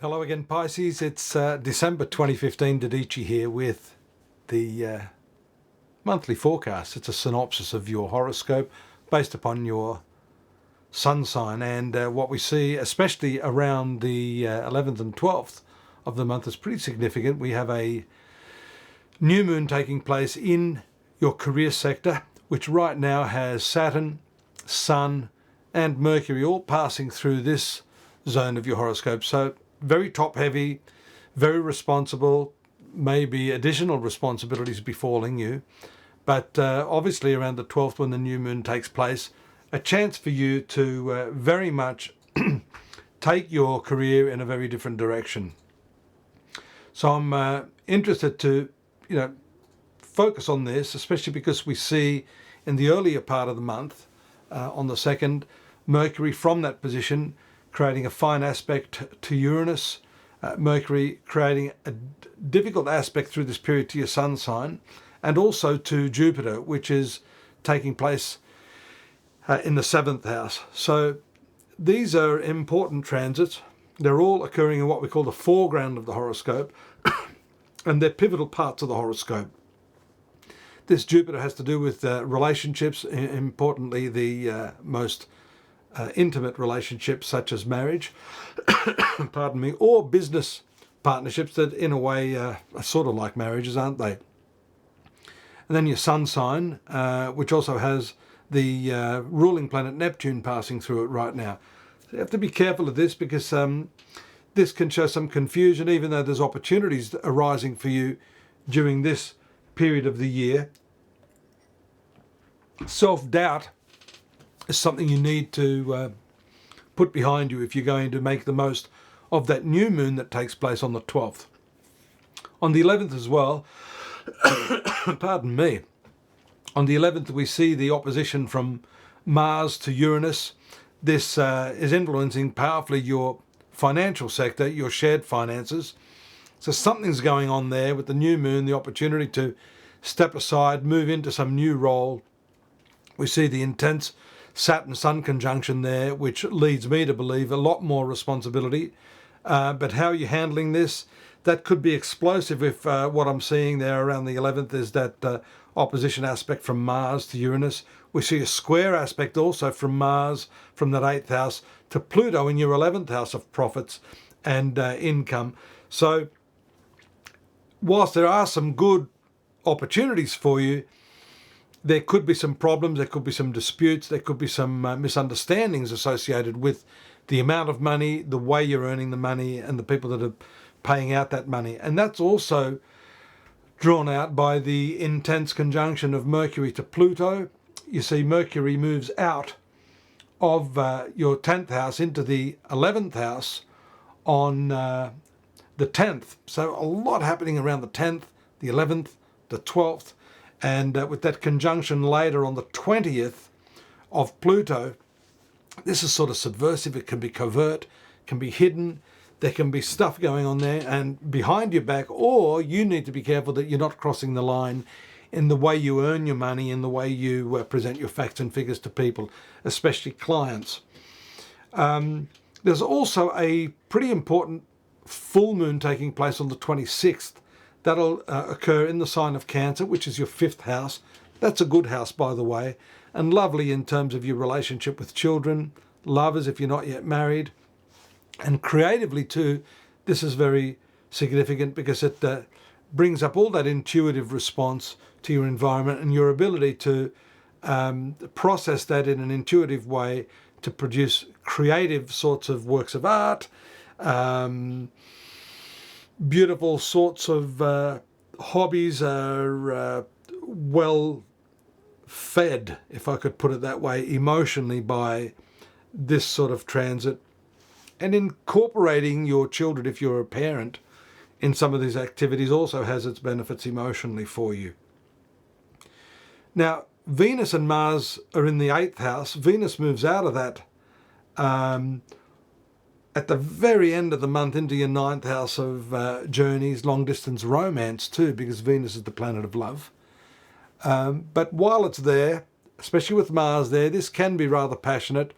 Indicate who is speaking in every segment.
Speaker 1: Hello again, Pisces. It's December 2015, Dadhichi here with the monthly forecast. It's a synopsis of your horoscope based upon your sun sign, and what we see, especially around the 11th and 12th of the month, is pretty significant. We have a new moon taking place in your career sector, which right now has Saturn, Sun and Mercury all passing through this zone of your horoscope. So very top heavy, very responsible, maybe additional responsibilities befalling you. But obviously around the 12th, when the new moon takes place, a chance for you to very much take your career in a very different direction. So I'm interested to, focus on this, especially because we see in the earlier part of the month, on the 2nd, Mercury from that position creating a fine aspect to Uranus, Mercury creating a difficult aspect through this period to your sun sign, and also to Jupiter, which is taking place in the 7th house. So these are important transits. They're all occurring in what we call the foreground of the horoscope, and they're pivotal parts of the horoscope. This Jupiter has to do with relationships, importantly the most intimate relationships such as marriage, pardon me, or business partnerships that in a way are sort of like marriages, aren't they? And then your sun sign, which also has the ruling planet Neptune passing through it right now. So you have to be careful of this because this can show some confusion, even though there's opportunities arising for you during this period of the year. Self-doubt is something you need to put behind you if you're going to make the most of that new moon that takes place on the 12th. On the 11th as well, pardon me, on the 11th we see the opposition from Mars to Uranus. This is influencing powerfully your financial sector, your shared finances. So something's going on there with the new moon, the opportunity to step aside, move into some new role. We see the intense Saturn-Sun conjunction there, which leads me to believe a lot more responsibility. But how are you handling this? That could be explosive if what I'm seeing there around the 11th is that opposition aspect from Mars to Uranus. We see a square aspect also from Mars, from that 8th house, to Pluto in your 11th house of profits and income. So whilst there are some good opportunities for you, there could be some problems, there could be some disputes, there could be some misunderstandings associated with the amount of money, the way you're earning the money, and the people that are paying out that money. And that's also drawn out by the intense conjunction of Mercury to Pluto. You see Mercury moves out of your 10th house into the 11th house on the 10th. So a lot happening around the 10th, the 11th, the 12th. And with that conjunction later on the 20th of Pluto, this is sort of subversive. It can be covert, can be hidden. There can be stuff going on there and behind your back, or you need to be careful that you're not crossing the line in the way you earn your money, in the way you present your facts and figures to people, especially clients. There's also a pretty important full moon taking place on the 26th. That'll occur in the sign of Cancer, which is your 5th house. That's a good house, by the way, and lovely in terms of your relationship with children, lovers if you're not yet married. And creatively too, this is very significant because it brings up all that intuitive response to your environment and your ability to process that in an intuitive way to produce creative sorts of works of art, beautiful sorts of hobbies are well fed, if I could put it that way, emotionally by this sort of transit. And incorporating your children, if you're a parent, in some of these activities also has its benefits emotionally for you. Now, Venus and Mars are in the 8th house. Venus moves out of that at the very end of the month into your 9th house of journeys, long distance romance too, because Venus is the planet of love. But while it's there, especially with Mars there, this can be rather passionate.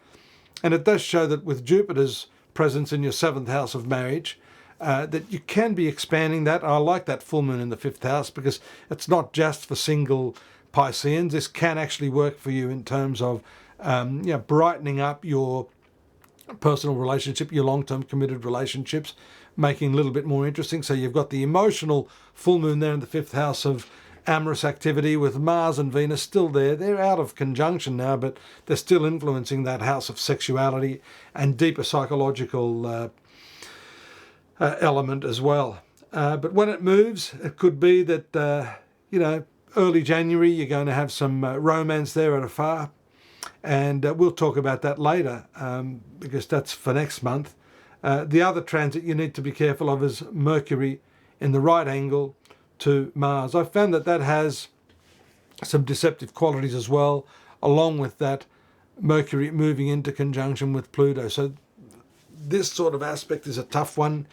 Speaker 1: And it does show that with Jupiter's presence in your 7th house of marriage, that you can be expanding that. I like that full moon in the 5th house because it's not just for single Pisceans. This can actually work for you in terms of brightening up your personal relationship, your long-term committed relationships, making a little bit more interesting. So you've got the emotional full moon there in the 5th house of amorous activity with Mars and Venus still there. They're out of conjunction now, but they're still influencing that house of sexuality and deeper psychological element as well. But when it moves, it could be that, early January, you're going to have some romance there at afar. And we'll talk about that later because that's for next month. The other transit you need to be careful of is Mercury in the right angle to Mars. I found that has some deceptive qualities as well, along with that Mercury moving into conjunction with Pluto. So this sort of aspect is a tough one.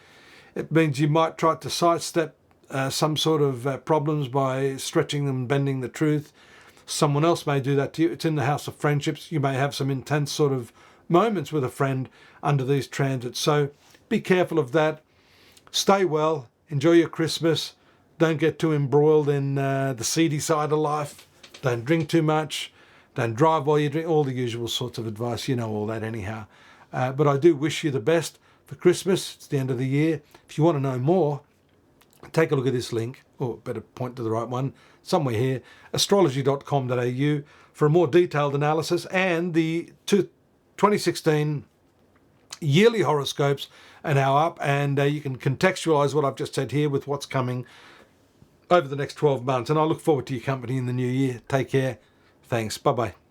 Speaker 1: It means you might try to sidestep some sort of problems by stretching them, bending the truth. Someone else may do that to you. It's in the house of friendships. You may have some intense sort of moments with a friend under these transits. So be careful of that. Stay well. Enjoy your Christmas. Don't get too embroiled in the seedy side of life. Don't drink too much. Don't drive while you drink. All the usual sorts of advice. You know all that anyhow. But I do wish you the best for Christmas. It's the end of the year. If you want to know more, take a look at this link, or better point to the right one, somewhere here, astrology.com.au for a more detailed analysis, and the 2016 yearly horoscopes are now up, and you can contextualize what I've just said here with what's coming over the next 12 months. And I look forward to your company in the new year. Take care. Thanks. Bye-bye.